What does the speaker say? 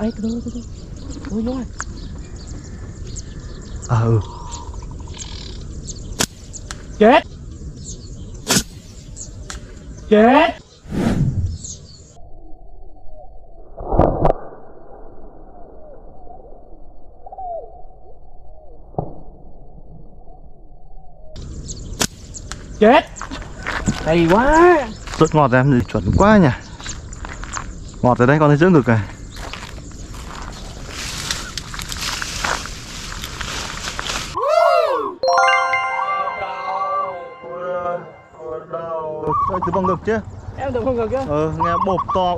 Ê, từ từ. Ôi nó. Ừ. Chết. Chết. Chết. Hay quá. Rớt ngọt em thì chuẩn quá nhỉ. Ngọt ở đây con thấy giữ ngực này. Từ bằng ngực chứ. Em tưởng không ngờ kia. Nghe bộp to.